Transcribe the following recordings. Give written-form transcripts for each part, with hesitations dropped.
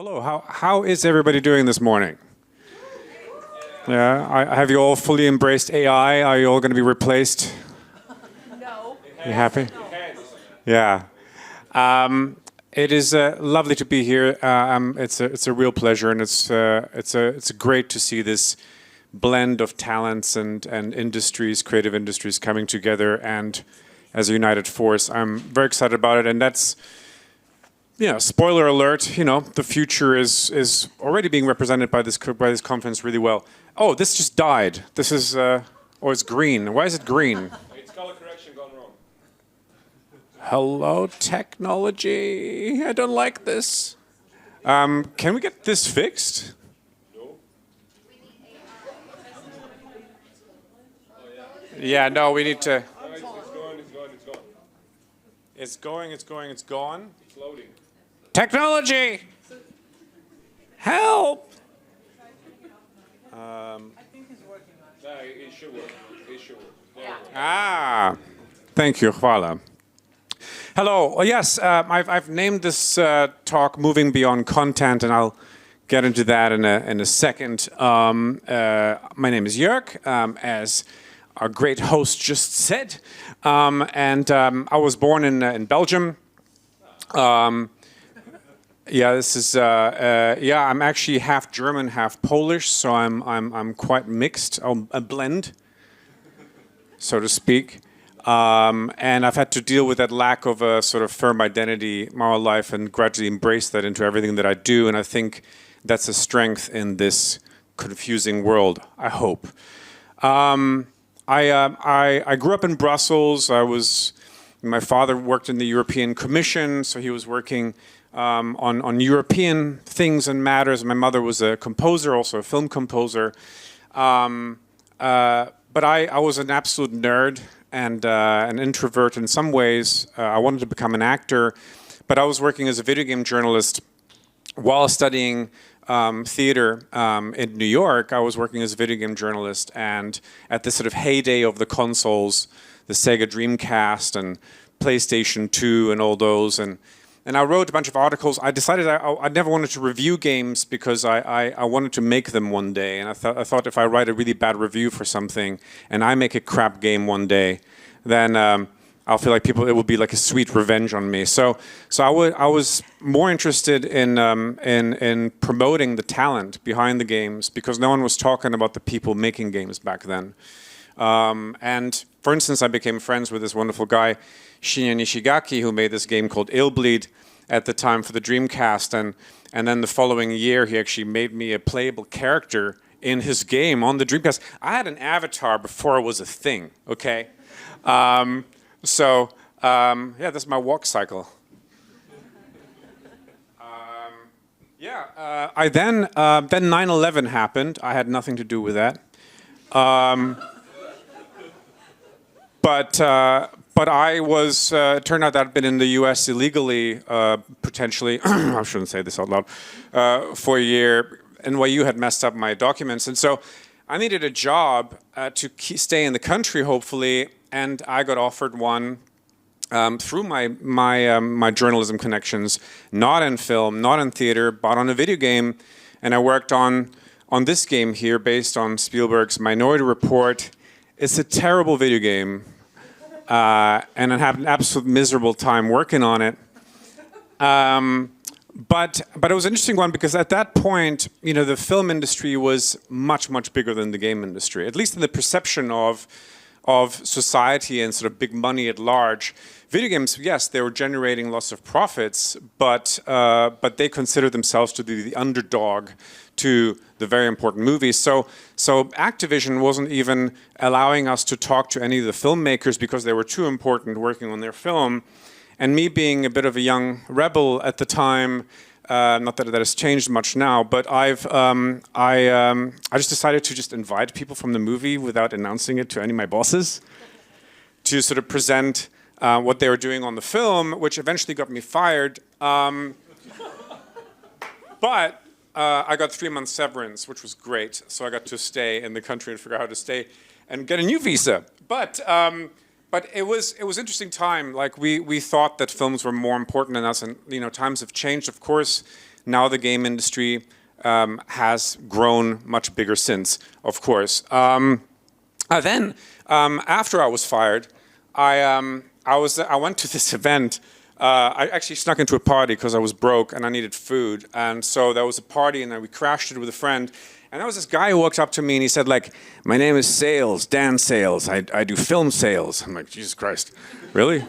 Hello. How is everybody doing this morning? Yeah. Have you all fully embraced AI? Are you all going to be replaced? No. You happy? Yeah. It is lovely to be here. It's a real pleasure, and it's great to see this blend of talents and industries, creative industries, coming together and as a united force. I'm very excited about it, and that's. Yeah, spoiler alert, the future is already being represented by this conference really well. Oh, this just died. This is, it's green. Why is it green? It's color correction gone wrong. Hello, technology. I don't like this. Can we get this fixed? No. Yeah, no, we need to. No, it's gone. It's going, it's gone. It's loading. Technology! Help! No, it should work. It should work. Thank you, hvala. Hello. Oh, yes, I've named this talk "Moving Beyond Content," and I'll get into that in a second. My name is Jörg, as our great host just said, and I was born in Belgium. Yeah, this is I'm actually half German, half Polish, so I'm quite mixed. A blend, so to speak. And I've had to deal with that lack of a sort of firm identity my whole life, and gradually embrace that into everything that I do. And I think that's a strength in this confusing world, I hope. I grew up in Brussels. My father worked in the European Commission, so he was working on European things and matters. My mother was a composer, also a film composer. But I was an absolute nerd and an introvert in some ways. I wanted to become an actor, but I was working as a video game journalist while studying theater in New York. I was working as a video game journalist, and at the sort of heyday of the consoles, the Sega Dreamcast and PlayStation 2 and all those, and I wrote a bunch of articles. I decided I never wanted to review games because I wanted to make them one day. And I thought if I write a really bad review for something and I make a crap game one day, then I'll feel like it will be like a sweet revenge on me. So I was more interested in promoting the talent behind the games, because no one was talking about the people making games back then. And for instance, I became friends with this wonderful guy, Shinya Nishigaki, who made this game called Illbleed at the time for the Dreamcast, and then the following year he actually made me a playable character in his game on the Dreamcast. I had an avatar before it was a thing, okay? Yeah, that's my walk cycle. I then 9/11 happened. I had nothing to do with that. But I was, it turned out that I'd been in the US illegally, potentially, I shouldn't say this out loud, for a year. NYU had messed up my documents. And so I needed a job to stay in the country, hopefully. And I got offered one through my journalism connections, not in film, not in theater, but on a video game. And I worked on this game here based on Spielberg's Minority Report. It's a terrible video game. And I had an absolute miserable time working on it. But it was an interesting one, because at that point, the film industry was much, much bigger than the game industry, at least in the perception of society and sort of big money at large. Video games, yes, they were generating lots of profits, but they considered themselves to be the underdog to the very important movies. So Activision wasn't even allowing us to talk to any of the filmmakers because they were too important working on their film. And me being a bit of a young rebel at the time, not that has changed much now, but I just decided to just invite people from the movie without announcing it to any of my bosses to sort of present what they were doing on the film, which eventually got me fired. But I got 3 months severance, which was great. So I got to stay in the country and figure out how to stay and get a new visa. But it was interesting time. Like we thought that films were more important than us, and times have changed. Of course, now the game industry has grown much bigger since, of course. Then, after I was fired, I went to this event. I actually snuck into a party because I was broke and I needed food. And so there was a party and we crashed it with a friend. And there was this guy who walked up to me and he said, like, my name is Sales, Dan Sales. I do film sales. I'm like, Jesus Christ, really?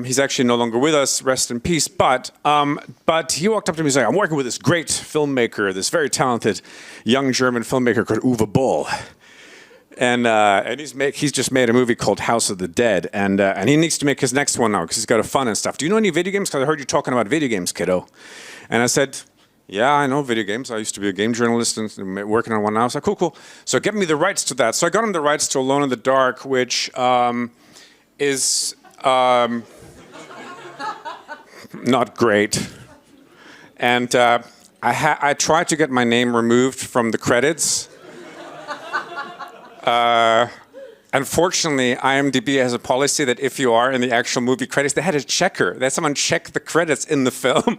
He's actually no longer with us, rest in peace. But he walked up to me and said, I'm working with this great filmmaker, this very talented young German filmmaker called Uwe Boll. And he's just made a movie called House of the Dead, and he needs to make his next one now because he's got a fun and stuff. Do you know any video games? Because I heard you talking about video games, kiddo. And I said, yeah, I know video games. I used to be a game journalist and working on one now. I was like, cool. So get me the rights to that. So I got him the rights to Alone in the Dark, which is not great. And I tried to get my name removed from the credits. Unfortunately, IMDb has a policy that if you are in the actual movie credits, they had a checker. They had someone check the credits in the film,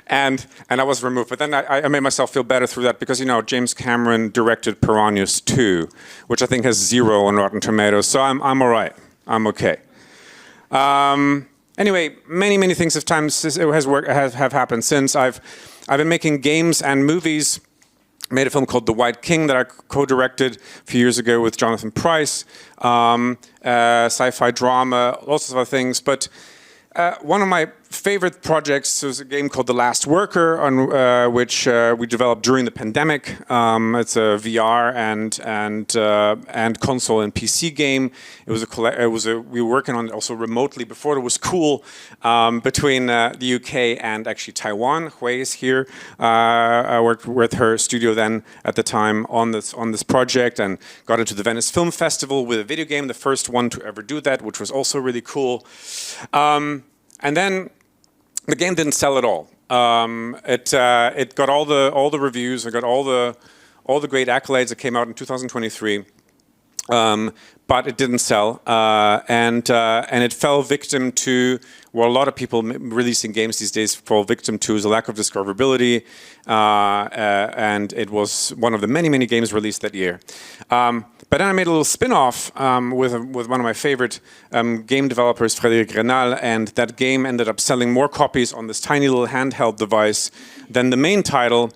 and I was removed. But then I made myself feel better through that because, you know, James Cameron directed Piranhas 2, which I think has 0 on Rotten Tomatoes. So I'm all right. I'm okay. Anyway, many things have happened since. I've been making games and movies. Made a film called The White King that I co-directed a few years ago with Jonathan Pryce, sci-fi drama, lots of other things. But one of my favorite projects was a game called The Last Worker, on which we developed during the pandemic. It's a VR and console and PC game. We were working on it also remotely before it was cool, between the UK and actually Taiwan. Hui is here. I worked with her studio then at the time on this project and got into the Venice Film Festival with a video game, the first one to ever do that, which was also really cool. And then the game didn't sell at all. It got all the reviews. It got all the great accolades. It came out in 2023, but it didn't sell, and it fell victim to what a lot of people releasing games these days fall victim to is a lack of discoverability, and it was one of the many games released that year. But then I made a little spin-off with one of my favorite game developers, Frédéric Renal, and that game ended up selling more copies on this tiny little handheld device than the main title,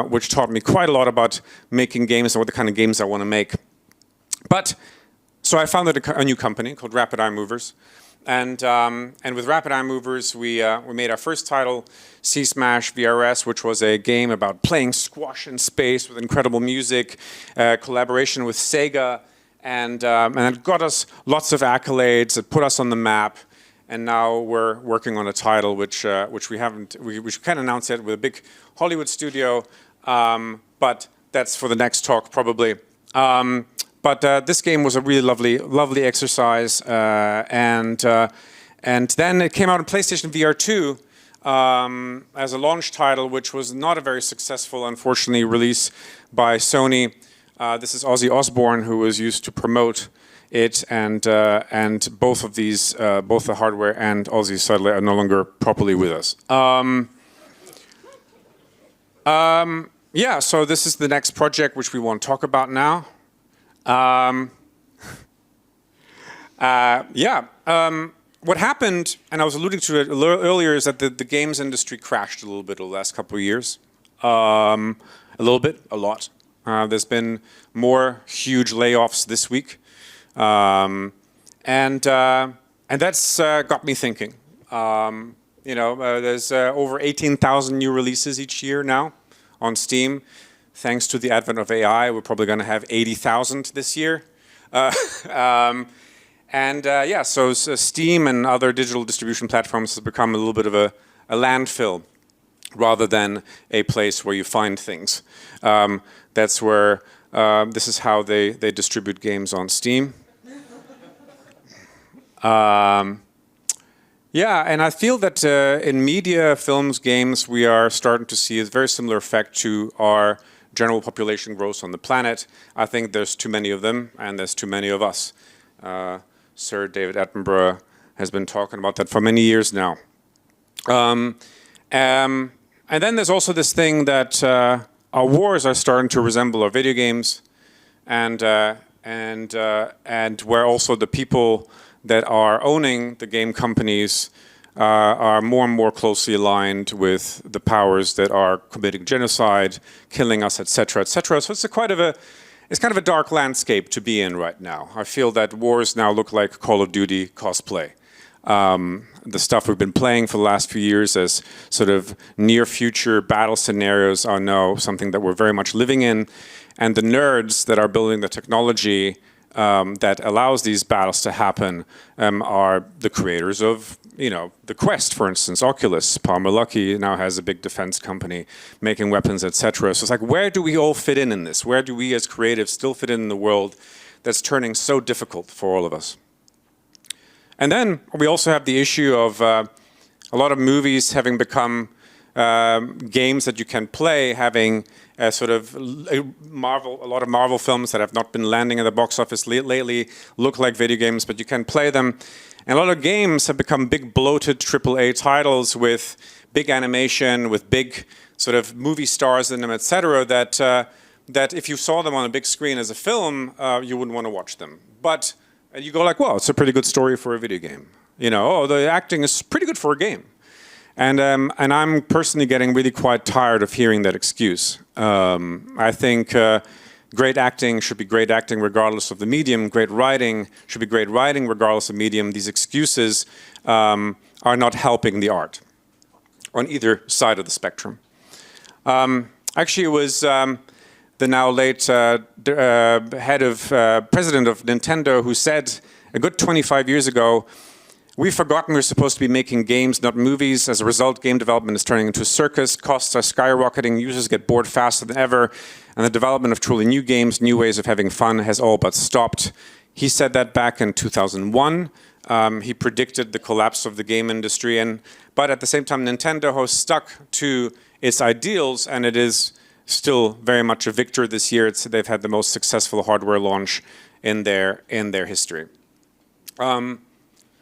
which taught me quite a lot about making games and what the kind of games I want to make. But so I founded a new company called Rapid Eye Movers, and with Rapid Eye Movers we made our first title, Sea Smash VRS, which was a game about playing squash in space with incredible music, collaboration with Sega, and it got us lots of accolades. It put us on the map, and now we're working on a title which we can announce it with a big Hollywood studio, but that's for the next talk probably. But this game was a really lovely exercise, and then it came out on PlayStation VR 2 as a launch title, which was not a very successful, unfortunately, release by Sony. This is Ozzy Osbourne who was used to promote it, and both of these, both the hardware and Ozzy, sadly, are no longer properly with us. Yeah, so this is the next project which we want to talk about now. What happened, and I was alluding to it a little earlier, is that the games industry crashed a little bit over the last couple of years. A little bit, a lot. There's been more huge layoffs this week, and that's got me thinking. There's over 18,000 new releases each year now on Steam. Thanks to the advent of AI, we're probably going to have 80,000 this year. So Steam and other digital distribution platforms have become a little bit of a landfill rather than a place where you find things. That's where, this is how they distribute games on Steam. And I feel that in media, films, games, we are starting to see a very similar effect to our general population growth on the planet. I think there's too many of them, and there's too many of us. Sir David Attenborough has been talking about that for many years now. And then there's also this thing that our wars are starting to resemble our video games, and where also the people that are owning the game companies are more and more closely aligned with the powers that are committing genocide, killing us, etc., etc. So it's it's kind of a dark landscape to be in right now. I feel that wars now look like Call of Duty cosplay. The stuff we've been playing for the last few years as sort of near future battle scenarios are now something that we're very much living in. And the nerds that are building the technology that allows these battles to happen are the creators of, the Quest, for instance, Oculus. Palmer Luckey now has a big defense company making weapons, etc. So it's like, where do we all fit in this? Where do we as creatives still fit in the world that's turning so difficult for all of us? And then we also have the issue of a lot of movies having become games that you can play, having a lot of Marvel films that have not been landing in the box office lately look like video games, but you can play them. And a lot of games have become big bloated AAA titles with big animation, with big sort of movie stars in them, etc. That if you saw them on a big screen as a film, you wouldn't want to watch them. But you go like, well, it's a pretty good story for a video game. The acting is pretty good for a game. And I'm personally getting really quite tired of hearing that excuse. I think great acting should be great acting regardless of the medium. Great writing should be great writing regardless of medium. These excuses are not helping the art on either side of the spectrum. Actually, it was the now late president of Nintendo who said a good 25 years ago, "We've forgotten we're supposed to be making games, not movies. As a result, game development is turning into a circus. Costs are skyrocketing. Users get bored faster than ever. And the development of truly new games, new ways of having fun has all but stopped." He said that back in 2001. He predicted the collapse of the game industry. But at the same time, Nintendo has stuck to its ideals, and it is still very much a victor this year. They've had the most successful hardware launch in their history.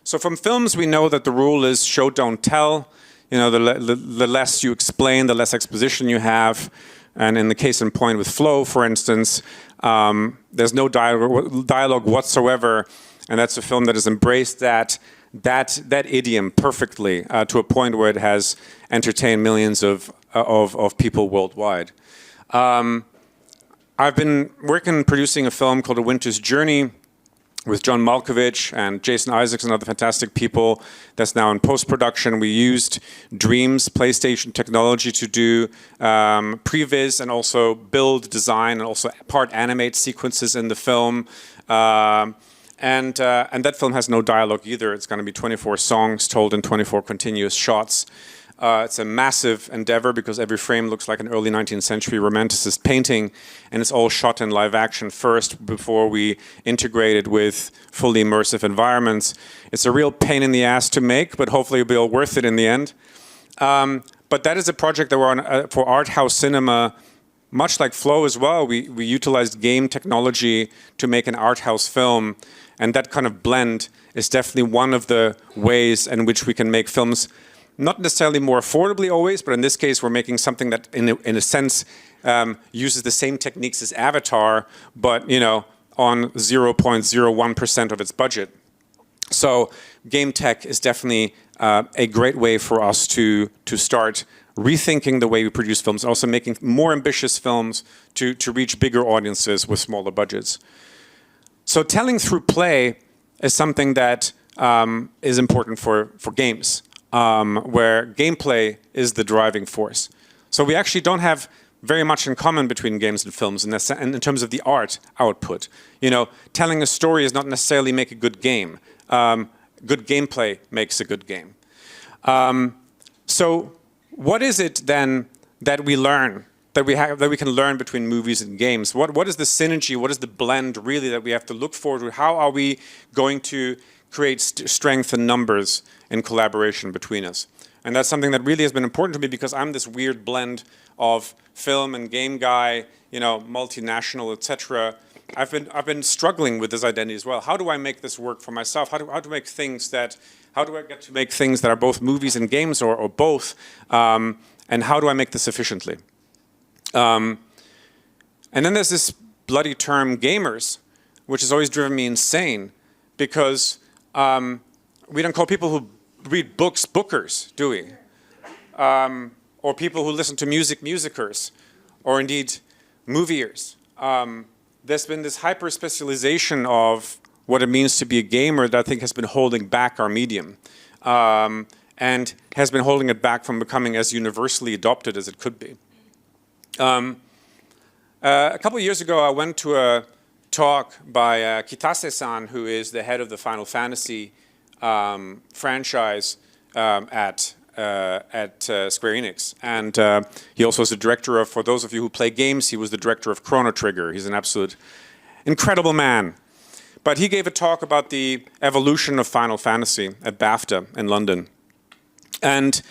So from films, we know that the rule is show, don't tell. The less you explain, the less exposition you have. And in the case in point with Flow, for instance, there's no dialogue whatsoever. And that's a film that has embraced that idiom perfectly to a point where it has entertained millions of people worldwide. I've been producing a film called A Winter's Journey with John Malkovich and Jason Isaacs and other fantastic people. That's now in post-production. We used Dream's PlayStation technology to do previs and also build, design, and also part animate sequences in the film. And that film has no dialogue either. It's going to be 24 songs told in 24 continuous shots. It's a massive endeavor because every frame looks like an early 19th century romanticist painting, and it's all shot in live action first before we integrate it with fully immersive environments. It's a real pain in the ass to make, but hopefully it'll be all worth it in the end. But that is a project that we're on for art house cinema, much like Flow as well. We utilized game technology to make an art house film, and that kind of blend is definitely one of the ways in which we can make films not necessarily more affordably always, but in this case we're making something that in a sense uses the same techniques as Avatar, but on 0.01% of its budget. So game tech is definitely a great way for us to start rethinking the way we produce films, also making more ambitious films to reach bigger audiences with smaller budgets. So telling through play is something that is important for games. Where gameplay is the driving force. So we actually don't have very much in common between games and films in terms of the art output. Telling a story does not necessarily make a good game. Good gameplay makes a good game. So what is it then that we learn, that we can learn between movies and games? What is the synergy, what is the blend really that we have to look forward to? How are we going to create strength in numbers in collaboration between us? And that's something that really has been important to me because I'm this weird blend of film and game guy, multinational, etc. I've been struggling with this identity as well. How do I make this work for myself? How do I get to make things that are both movies and games or both? And how do I make this efficiently? And then there's this bloody term gamers, which has always driven me insane, because we don't call people who read books bookers, do we? Or people who listen to music musicers, or indeed movieers. There's been this hyper-specialization of what it means to be a gamer that I think has been holding back our medium, and has been holding it back from becoming as universally adopted as it could be. A couple of years ago, I went to a talk by Kitase-san, who is the head of the Final Fantasy franchise at Square Enix. And he also is the director of, for those of you who play games, he was the director of Chrono Trigger. He's an absolute incredible man. But he gave a talk about the evolution of Final Fantasy at BAFTA in London. And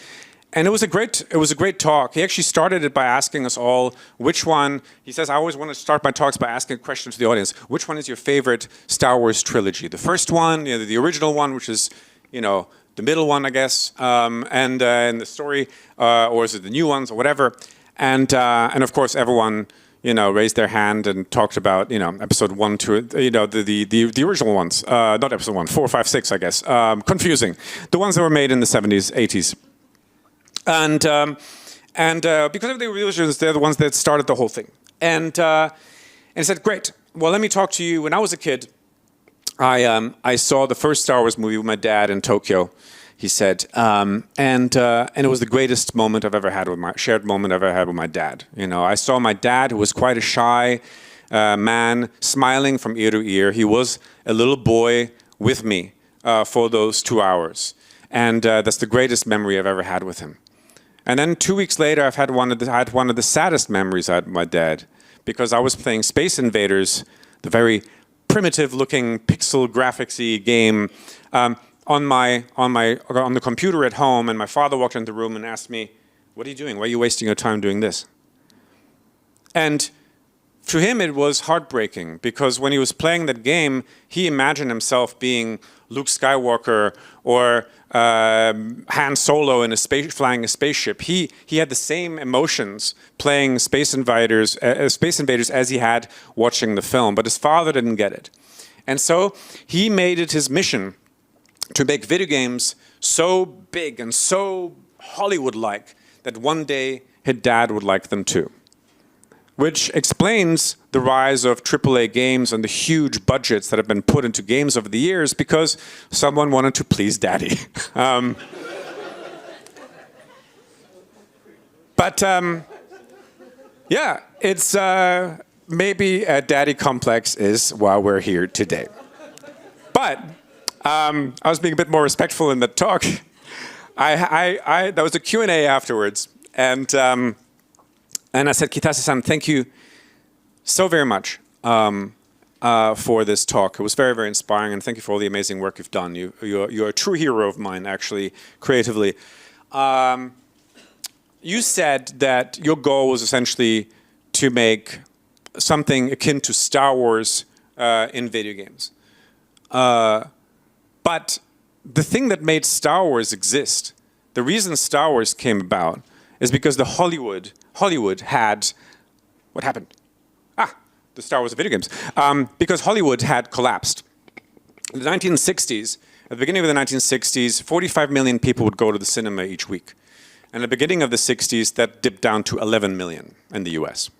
it was a great talk. He actually started it by asking us all which one, he says, I always want to start my talks by asking a question to the audience. Which one is your favorite Star Wars trilogy? The first one, you know, the original one, which is, you know, the middle one, I guess, and the story, or is it the new ones or whatever? And of course, everyone, you know, raised their hand and talked about, you know, episode 1, 2, you know, the original ones, not episode 1, 4, 5, 6, I guess. Confusing. The ones that were made in the 70s, 80s. And because of the originals, they're the ones that started the whole thing. And he said, great, well, let me talk to you. When I was a kid, I saw the first Star Wars movie with my dad in Tokyo, he said, and it was the greatest moment I've ever had with shared moment I've ever had with my dad. You know, I saw my dad, who was quite a shy man, smiling from ear to ear. He was a little boy with me for those 2 hours. And that's the greatest memory I've ever had with him. And then 2 weeks later, I had one of the saddest memories I had with my dad, because I was playing Space Invaders, the very primitive-looking pixel graphics-y game, on the computer at home, and my father walked into the room and asked me, "What are you doing? Why are you wasting your time doing this?" And to him, it was heartbreaking, because when he was playing that game, he imagined himself being Luke Skywalker or Han Solo in flying a spaceship. He had the same emotions playing Space Invaders as he had watching the film, but his father didn't get it. And so he made it his mission to make video games so big and so Hollywood-like that one day his dad would like them too. Which explains the rise of AAA games and the huge budgets that have been put into games over the years, because someone wanted to please daddy. Yeah, it's maybe a daddy complex is why we're here today. But I was being a bit more respectful in the talk. There was a Q&A afterwards, and I said, Kitase-san, thank you so very much for this talk. It was very, very inspiring, and thank you for all the amazing work you've done. You're a true hero of mine, actually, creatively. You said that your goal was essentially to make something akin to Star Wars in video games. But the thing that made Star Wars exist, the reason Star Wars came about, is because Hollywood had, what happened? The Star Wars video games. Because Hollywood had collapsed. In the 1960s, at the beginning of the 1960s, 45 million people would go to the cinema each week. And at the beginning of the 60s, that dipped down to 11 million in the US.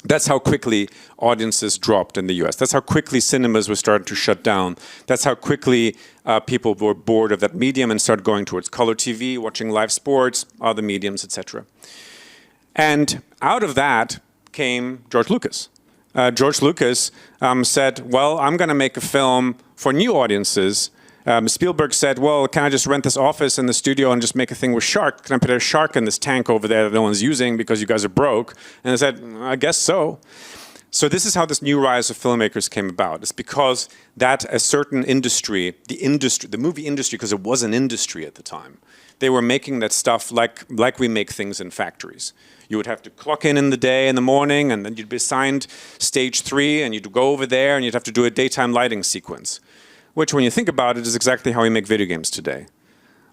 That's how quickly audiences dropped in the US. That's how quickly cinemas were starting to shut down. That's how quickly people were bored of that medium and started going towards color TV, watching live sports, other mediums, etc. And out of that came George Lucas. George Lucas said, well, I'm going to make a film for new audiences. Spielberg said, well, can I just rent this office in the studio and just make a thing with shark? Can I put a shark in this tank over there that no one's using because you guys are broke? And I said, I guess so. So this is how this new rise of filmmakers came about. It's because that a certain industry, the movie industry, because it was an industry at the time, they were making that stuff like we make things in factories. You would have to clock in the day in the morning, and then you'd be assigned stage 3, and you'd go over there, and you'd have to do a daytime lighting sequence. Which, when you think about it, is exactly how we make video games today.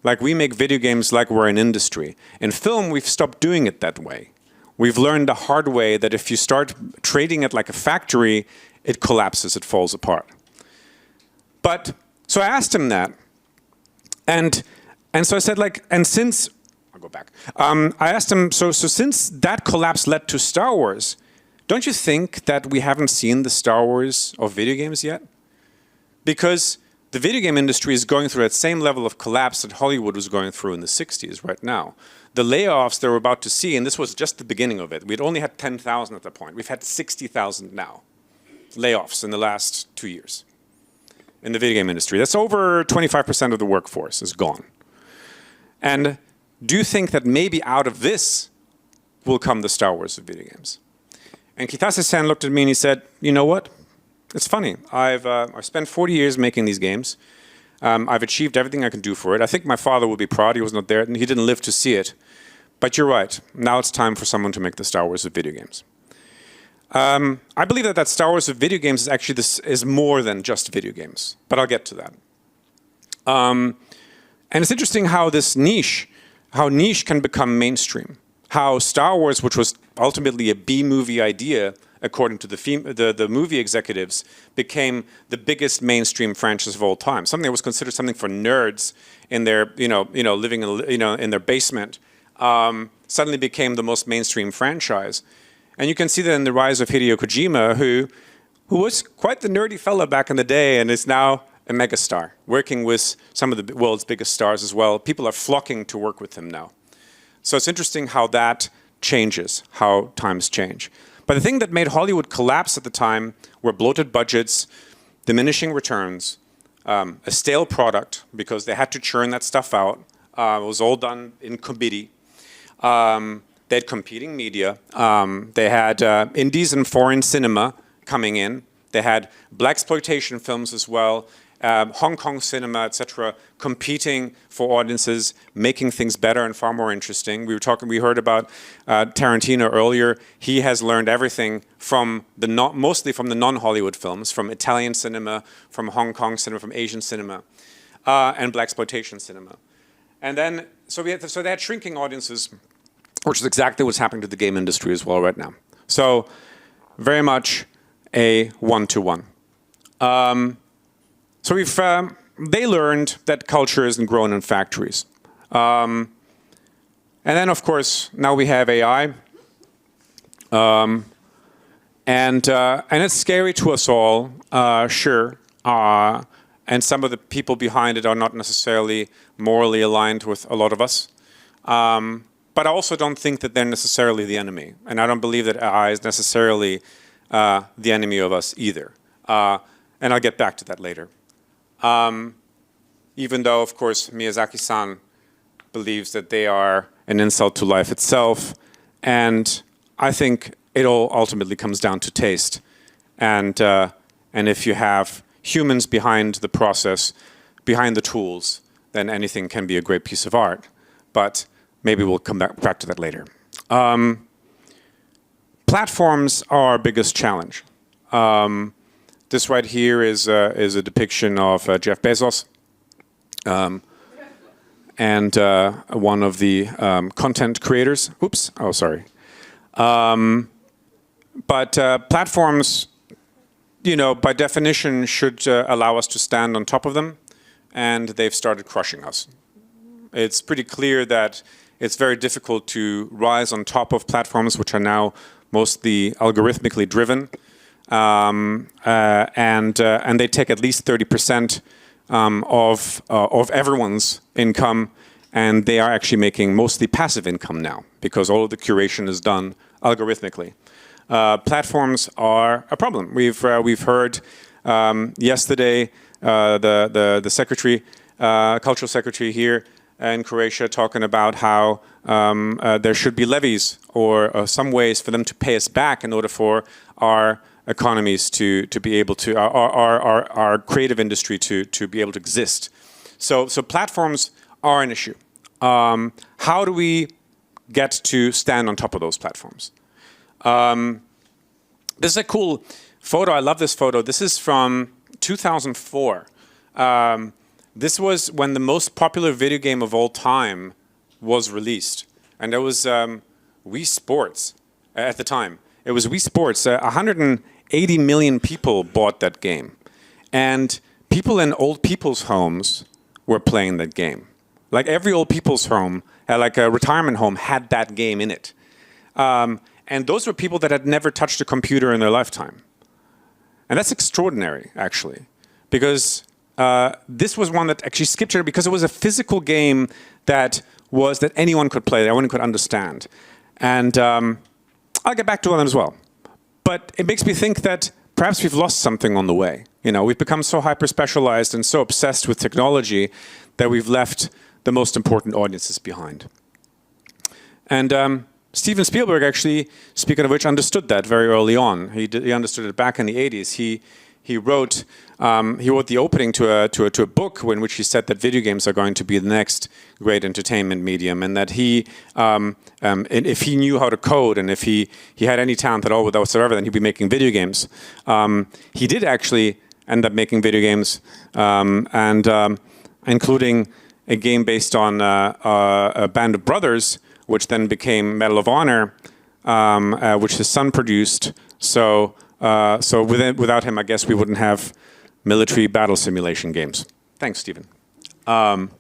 Like we make video games like we're an industry. In film, we've stopped doing it that way. We've learned the hard way that if you start trading it like a factory, it collapses, it falls apart. But, so I asked him that. And so I said like, and since, I'll go back. I asked him, so since that collapse led to Star Wars, don't you think that we haven't seen the Star Wars of video games yet? Because the video game industry is going through that same level of collapse that Hollywood was going through in the 60s right now. The layoffs they were about to see, and this was just the beginning of it. We'd only had 10,000 at that point. We've had 60,000 now. Layoffs in the last 2 years in the video game industry. That's over 25% of the workforce is gone. And do you think that maybe out of this will come the Star Wars of video games? And Kitase-san looked at me and he said, you know what? It's funny. I've spent 40 years making these games. I've achieved everything I can do for it. I think my father would be proud. He was not there, and he didn't live to see it. But you're right. Now it's time for someone to make the Star Wars of video games. I believe that Star Wars of video games is actually is more than just video games. But I'll get to that. And it's interesting how this niche can become mainstream. How Star Wars, which was ultimately a B-movie idea, according to the movie executives, became the biggest mainstream franchise of all time. Something that was considered something for nerds in their, living in their basement, suddenly became the most mainstream franchise. And you can see that in the rise of Hideo Kojima, who was quite the nerdy fella back in the day and is now a megastar, working with some of the world's biggest stars as well. People are flocking to work with him now. So it's interesting how that changes, how times change. But the thing that made Hollywood collapse at the time were bloated budgets, diminishing returns, a stale product because they had to churn that stuff out. It was all done in committee. They had competing media. They had indies and foreign cinema coming in. They had blaxploitation films as well, Hong Kong cinema, etc., competing for audiences, making things better and far more interesting. We heard about Tarantino earlier. He has learned everything from mostly from the non-Hollywood films, from Italian cinema, from Hong Kong cinema, from Asian cinema, and blaxploitation cinema. And then, so they had shrinking audiences, which is exactly what's happening to the game industry as well right now. So, very much a one-to-one. So they learned that culture isn't grown in factories. And then, of course, now we have AI. And it's scary to us all, sure. And some of the people behind it are not necessarily morally aligned with a lot of us. But I also don't think that they're necessarily the enemy. And I don't believe that AI is necessarily the enemy of us either. And I'll get back to that later. Even though, of course, Miyazaki-san believes that they are an insult to life itself. And I think it all ultimately comes down to taste. And if you have humans behind the process, behind the tools, then anything can be a great piece of art. But maybe we'll come back to that later. Platforms are our biggest challenge. This right here is a depiction of Jeff Bezos and one of the content creators. Oops, oh sorry. But platforms, by definition, should allow us to stand on top of them, and they've started crushing us. It's pretty clear that it's very difficult to rise on top of platforms which are now mostly algorithmically driven. And they take at least 30% of everyone's income, and they are actually making mostly passive income now because all of the curation is done algorithmically. Platforms are a problem. We've heard yesterday the secretary, cultural secretary here in Croatia, talking about how there should be levies or some ways for them to pay us back in order for our economies to be able to, our creative industry to be able to exist. So platforms are an issue. How do we get to stand on top of those platforms? This is a cool photo. I love this photo. This is from 2004. This was when the most popular video game of all time was released. And that was Wii Sports at the time. It was Wii Sports. 180 million people bought that game. And people in old people's homes were playing that game. Like every old people's home, like a retirement home, had that game in it. And those were people that had never touched a computer in their lifetime. And that's extraordinary, actually, because this was one that actually skipped it because it was a physical game that anyone could play, that anyone could understand. And I'll get back to that as well. But it makes me think that perhaps we've lost something on the way. You know, we've become so hyper-specialized and so obsessed with technology that we've left the most important audiences behind. And Steven Spielberg, actually, speaking of which, understood that very early on. He understood it back in the 80s. He wrote the opening to a book in which he said that video games are going to be the next great entertainment medium, and that if he knew how to code and if he had any talent at all whatsoever, then he'd be making video games. He did actually end up making video games, including a game based on a Band of Brothers, which then became Medal of Honor, which his son produced. So without him, I guess we wouldn't have military battle simulation games. Thanks, Stephen. One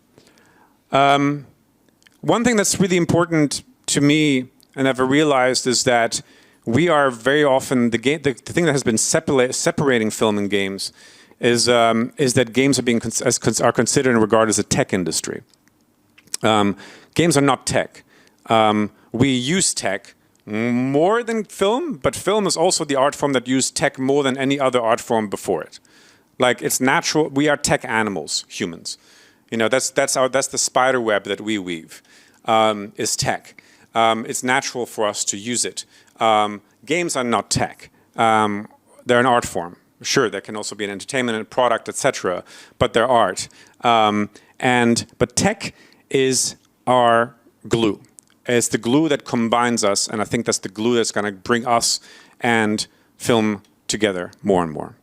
thing that's really important to me, and I've realized, is that we are very often the thing that has been separating film and games is that games are considered and regarded as a tech industry. Games are not tech. We use tech more than film, but film is also the art form that used tech more than any other art form before it. Like, it's natural. We are tech animals, humans. You know, that's the spider web that we weave, is tech. It's natural for us to use it. Games are not tech. They're an art form. Sure, there can also be an entertainment and product, etc., but they're art. But tech is our glue. It's the glue that combines us, and I think that's the glue that's going to bring us and film together more and more.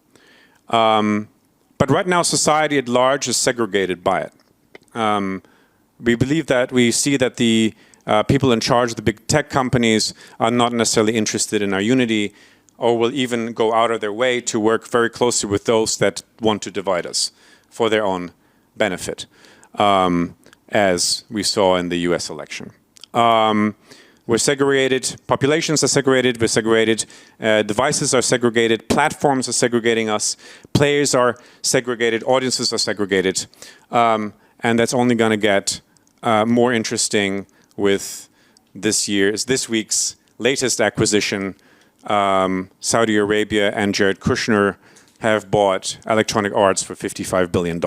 But right now, society at large is segregated by it. We see that the people in charge of the big tech companies are not necessarily interested in our unity, or will even go out of their way to work very closely with those that want to divide us for their own benefit, as we saw in the US election. We're segregated, populations are segregated, we're segregated, devices are segregated, platforms are segregating us, players are segregated, audiences are segregated, and that's only going to get more interesting with this week's latest acquisition. Saudi Arabia and Jared Kushner have bought Electronic Arts for $55 billion.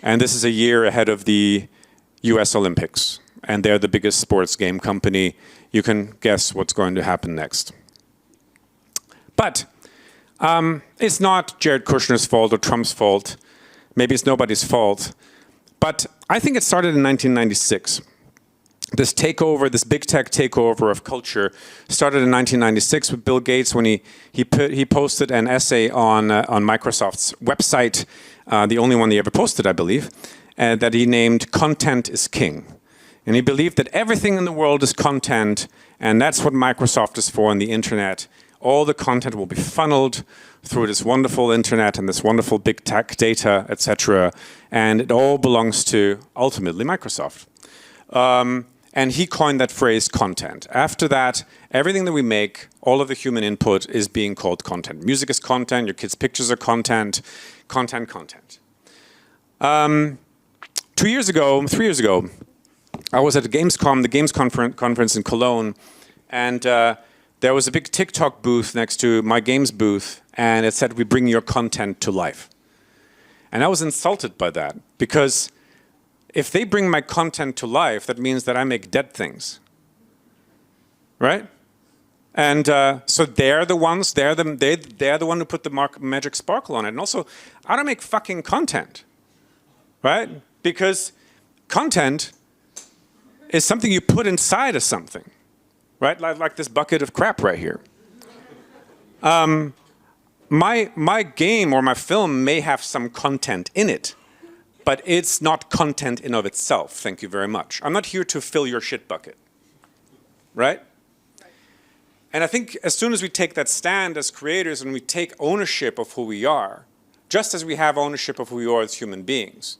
And this is a year ahead of the US Olympics, and they're the biggest sports game company. You can guess what's going to happen next. But it's not Jared Kushner's fault or Trump's fault. Maybe it's nobody's fault. But I think it started in 1996. This takeover, this big tech takeover of culture, started in 1996 with Bill Gates when he posted an essay on Microsoft's website, the only one he ever posted, I believe, that he named "Content is King." And he believed that everything in the world is content, and that's what Microsoft is for on the internet. All the content will be funneled through this wonderful internet and this wonderful big tech data, etc. And it all belongs to, ultimately, Microsoft. And he coined that phrase content. After that, everything that we make, all of the human input, is being called content. Music is content, your kids' pictures are content, content. 3 years ago, I was at the Gamescom, the Games conference in Cologne, and there was a big TikTok booth next to my games booth, and it said, "We bring your content to life." And I was insulted by that, because if they bring my content to life, that means that I make dead things, right? And so they're the one who put the magic sparkle on it. And also, I don't make fucking content, right? Because content is something you put inside of something, right? Like this bucket of crap right here. my game or my film may have some content in it, but it's not content in of itself. Thank you very much. I'm not here to fill your shit bucket, right? And I think as soon as we take that stand as creators and we take ownership of who we are, just as we have ownership of who we are as human beings,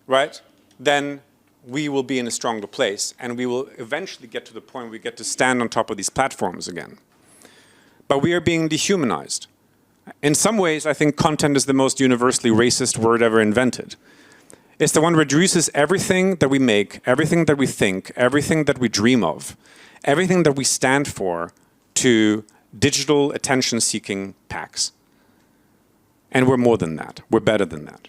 right? Then we will be in a stronger place and we will eventually get to the point where we get to stand on top of these platforms again. But we are being dehumanized. In some ways, I think content is the most universally racist word ever invented. It's the one that reduces everything that we make, everything that we think, everything that we dream of, everything that we stand for to digital attention-seeking packs. And we're more than that. We're better than that.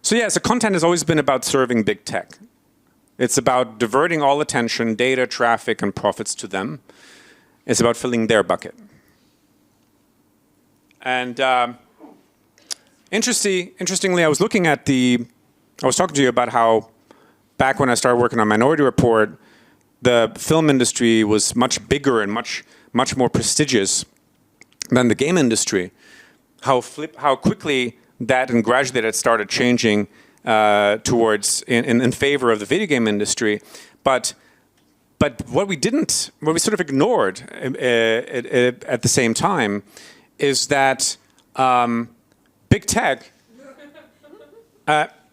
So yeah, so content has always been about serving big tech. It's about diverting all attention, data, traffic, and profits to them. It's about filling their bucket. And interestingly, I was talking to you about how back when I started working on Minority Report, the film industry was much bigger and much more prestigious than the game industry. How quickly that and gradually that started changing towards in favor of the video game industry, but what we sort of ignored at the same time is that big tech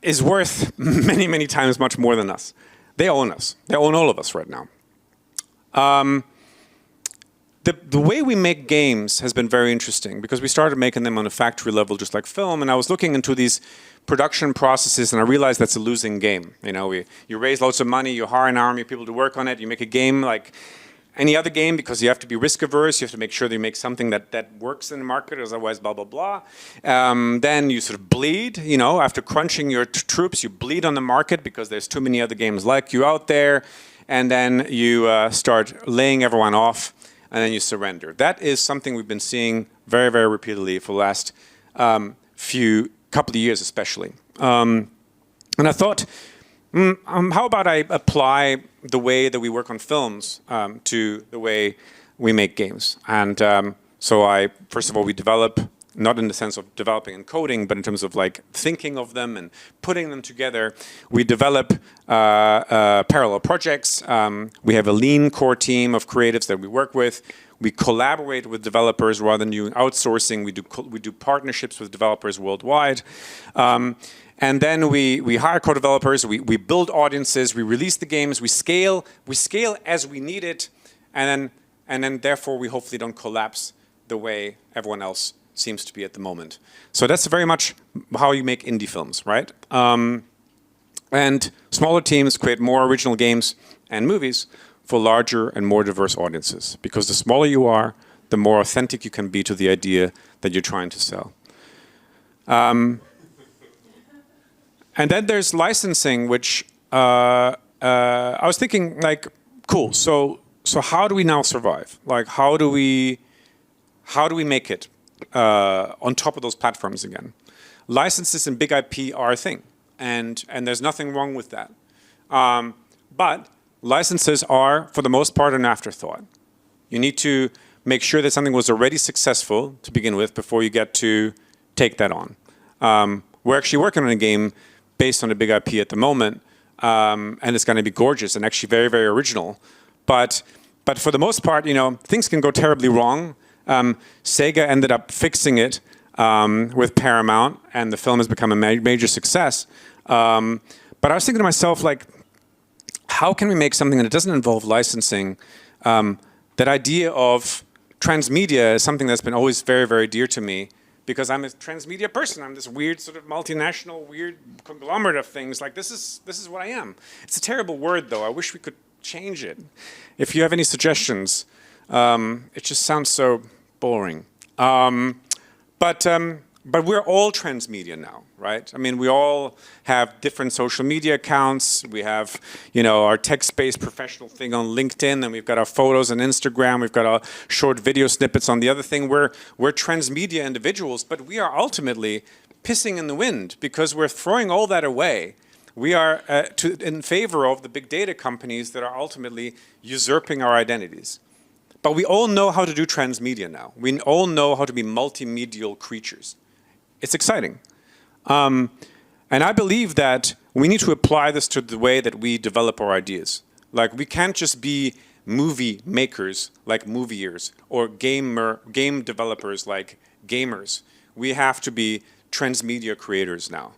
is worth many times much more than us. They own us. They own all of us right now. The way we make games has been very interesting because we started making them on a factory level just like film, and I was looking into these production processes and I realized that's a losing game. You know, you raise loads of money, you hire an army of people to work on it, you make a game like any other game because you have to be risk averse, you have to make sure that you make something that works in the market, otherwise blah, blah, blah. Then you sort of bleed, you know, after crunching your troops, you bleed on the market because there's too many other games like you out there, and then you start laying everyone off, and then you surrender. That is something we've been seeing very, very repeatedly for the last couple of years especially. And I thought, how about I apply the way that we work on films to the way we make games? And so first of all, we develop, not in the sense of developing and coding, but in terms of like thinking of them and putting them together. We develop parallel projects. We have a lean core team of creatives that we work with. We collaborate with developers rather than doing outsourcing. We do partnerships with developers worldwide. And then we hire co-developers, we build audiences, we release the games, we scale as we need it, and then therefore we hopefully don't collapse the way everyone else seems to be at the moment. So that's very much how you make indie films, right? And smaller teams create more original games and movies for larger and more diverse audiences. Because the smaller you are, the more authentic you can be to the idea that you're trying to sell. And then there's licensing, which I was thinking, like, cool. So how do we now survive? Like, how do we make it on top of those platforms again? Licenses and big IP are a thing, and there's nothing wrong with that. But licenses are, for the most part, an afterthought. You need to make sure that something was already successful to begin with before you get to take that on. We're actually working on a game based on a big IP at the moment, and it's going to be gorgeous and actually very, very original. But for the most part, you know, things can go terribly wrong. Sega ended up fixing it with Paramount, and the film has become a major success. But I was thinking to myself, like, how can we make something that doesn't involve licensing? That idea of transmedia is something that's been always very, very dear to me, because I'm a transmedia person. I'm this weird sort of multinational, weird conglomerate of things. Like, this is what I am. It's a terrible word, though. I wish we could change it. If you have any suggestions, it just sounds so boring. But we're all transmedia now, right? I mean, we all have different social media accounts. We have, you know, our text-based professional thing on LinkedIn, and we've got our photos on Instagram. We've got our short video snippets on the other thing. We're transmedia individuals, but we are ultimately pissing in the wind because we're throwing all that away. We are in favor of the big data companies that are ultimately usurping our identities. But we all know how to do transmedia now. We all know how to be multimedial creatures. It's exciting. And I believe that we need to apply this to the way that we develop our ideas. Like, we can't just be movie makers like movieers or game developers like gamers. We have to be transmedia creators now,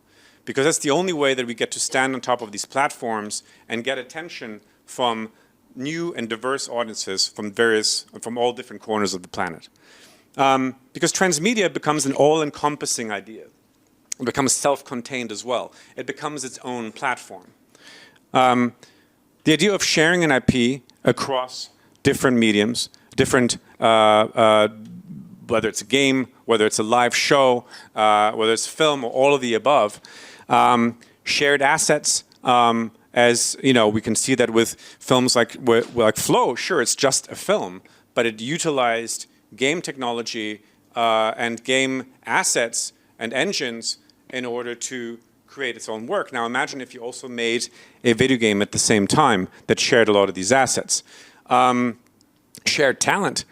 because that's the only way that we get to stand on top of these platforms and get attention from new and diverse audiences from all different corners of the planet. Because transmedia becomes an all-encompassing idea. It becomes self-contained as well. It becomes its own platform. The idea of sharing an IP across different mediums, different, whether it's a game, whether it's a live show, whether it's film, or all of the above, shared assets, as you know, we can see that with films like Flow. Sure, it's just a film, but it utilized game technology and game assets and engines in order to create its own work. Now imagine if you also made a video game at the same time that shared a lot of these assets. Shared talent.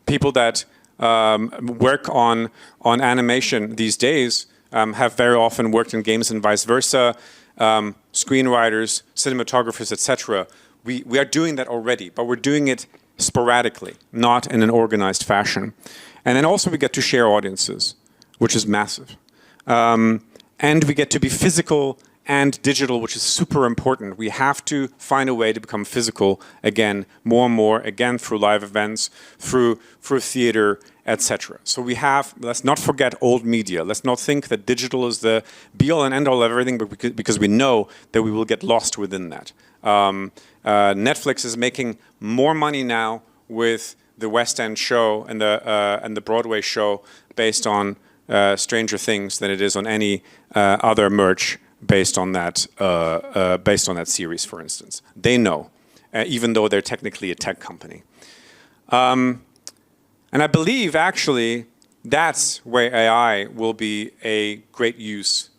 People that work on animation these days have very often worked in games and vice versa. Screenwriters, cinematographers, etc. We are doing that already, but we're doing it sporadically, not in an organized fashion. And then also we get to share audiences, which is massive. And we get to be physical and digital, which is super important. We have to find a way to become physical again, more and more, again through live events, through theater, etc. So let's not forget old media. Let's not think that digital is the be-all and end-all of everything, but because we know that we will get lost within that. Netflix is making more money now with the West End show and the Broadway show based on Stranger Things than it is on any other merch based on that series, for instance. They know, even though they're technically a tech company. And I believe actually that's where AI will be a great use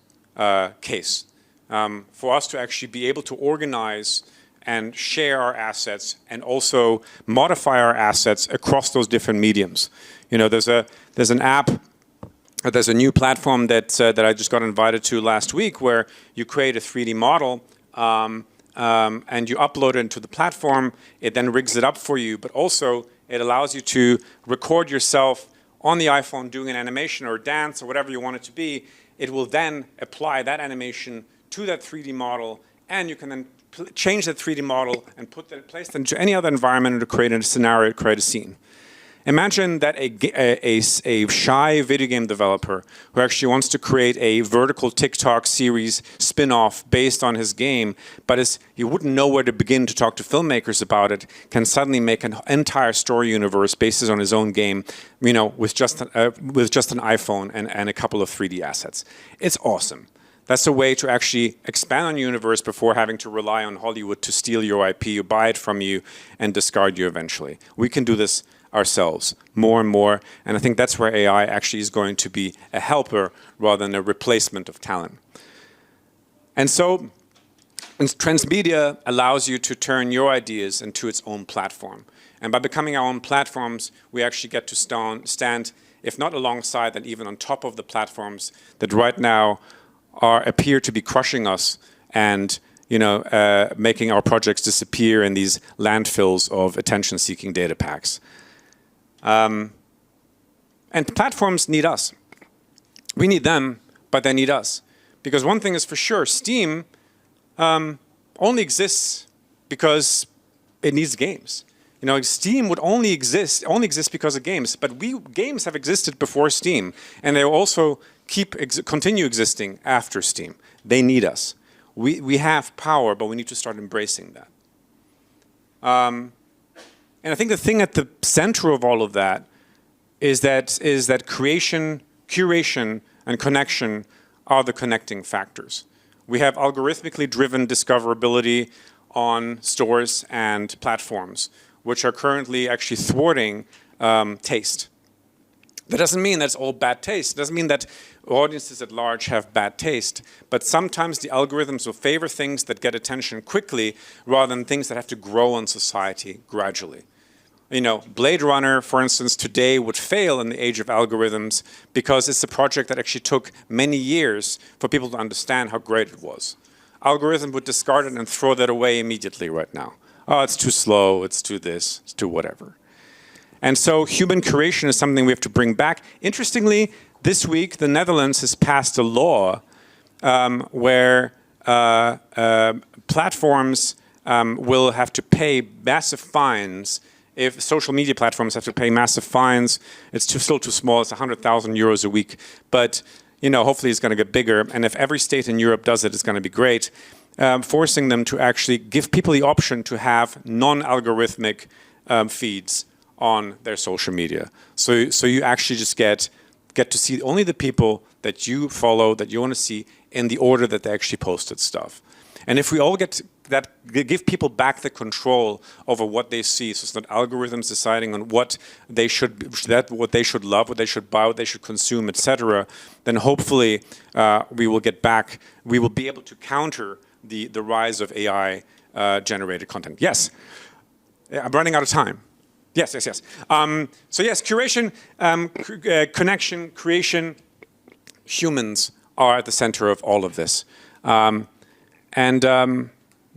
case for us to actually be able to organize and share our assets and also modify our assets across those different mediums. You know, there's an app. There's a new platform that I just got invited to last week where you create a 3D model and you upload it into the platform. It then rigs it up for you, but also it allows you to record yourself on the iPhone doing an animation or a dance or whatever you want it to be. It will then apply that animation to that 3D model, and you can then change that 3D model and place it into any other environment to create a scenario, create a scene. Imagine that a shy video game developer who actually wants to create a vertical TikTok series spin-off based on his game, but he wouldn't know where to begin to talk to filmmakers about it, can suddenly make an entire story universe based on his own game, you know, with just an iPhone and a couple of 3D assets. It's awesome. That's a way to actually expand on your universe before having to rely on Hollywood to steal your IP, or buy it from you, and discard you eventually. We can do this ourselves more and more, and I think that's where AI actually is going to be a helper rather than a replacement of talent. And so transmedia allows you to turn your ideas into its own platform, and by becoming our own platforms we actually get to stand, if not alongside, then even on top of the platforms that right now appear to be crushing us and, you know, making our projects disappear in these landfills of attention-seeking data packs. And platforms need us. We need them, but they need us. Because one thing is for sure, Steam only exists because it needs games. You know, Steam would only exist because of games. But games have existed before Steam, and they will also continue existing after Steam. They need us. We have power, but we need to start embracing that. And I think the thing at the center of all of that is that creation, curation, and connection are the connecting factors. We have algorithmically driven discoverability on stores and platforms, which are currently actually thwarting taste. That doesn't mean that's all bad taste. It doesn't mean that audiences at large have bad taste. But sometimes the algorithms will favor things that get attention quickly rather than things that have to grow in society gradually. Blade Runner, for instance, today would fail in the age of algorithms because it's a project that actually took many years for people to understand how great it was. Algorithm would discard it and throw that away immediately right now. Oh, it's too slow, it's too this, it's too whatever. And so human curation is something we have to bring back. Interestingly, this week the Netherlands has passed a law where platforms will have to pay massive fines. If social media platforms have to pay massive fines, it's still too small. It's 100,000 euros a week. But hopefully it's going to get bigger. And if every state in Europe does it, it's going to be great. Forcing them to actually give people the option to have non-algorithmic feeds on their social media. So you actually just get to see only the people that you follow, that you want to see, in the order that they actually posted stuff. And if we all get that, give people back the control over what they see, so it's not algorithms deciding on what they should love, what they should buy, what they should consume, etc., then hopefully we will be able to counter the rise of AI generated content. Yes, I'm running out of time. Yes. So yes, curation, connection, creation, humans are at the center of all of this.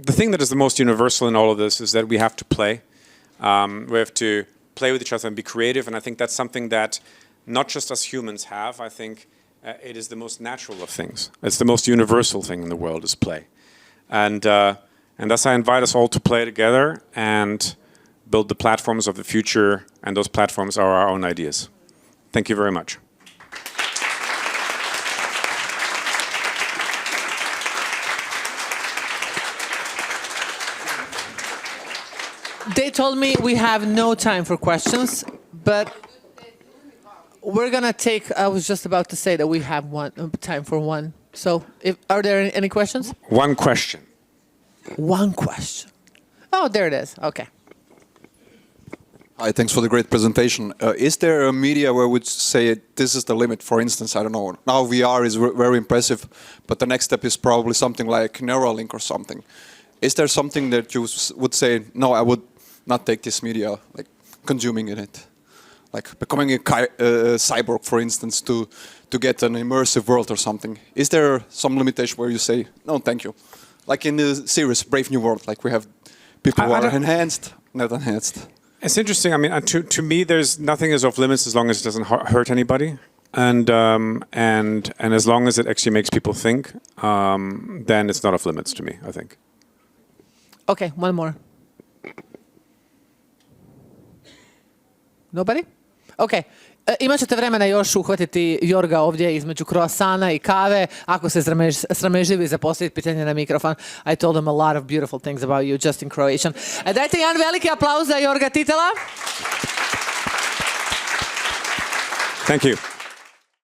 The thing that is the most universal in all of this is that we have to play. We have to play with each other and be creative. And I think that's something that not just us humans have. I think it is the most natural of things. It's the most universal thing in the world is play. And thus I invite us all to play together and build the platforms of the future. And those platforms are our own ideas. Thank you very much. They told me we have no time for questions, but we're gonna take. I was just about to say that we have time for one. So, are there any questions? One question. One question. Oh, there it is. Okay. Hi, thanks for the great presentation. Is there a media where we would say this is the limit? For instance, I don't know. Now VR is very impressive, but the next step is probably something like Neuralink or something. Is there something that you would say, no, I would not take this media, like consuming in it, like becoming a cyborg, for instance, to get an immersive world or something? Is there some limitation where you say, no, thank you? Like in the series Brave New World, like we have people who are enhanced, not enhanced. It's interesting. I mean, to me, there's nothing is off limits as long as it doesn't hurt anybody, and as long as it actually makes people think, then it's not off limits to me, I think. Okay, one more. Nobody? Okay. Imat ćete vremena još uhvatiti Jorga ovdje između croissana i kave. Ako se sramežljivi zaposliti pitanje na mikrofon. I told him a lot of beautiful things about you just in Croatian. Dajte jedan veliki aplauz za Jorga Titela. Thank you.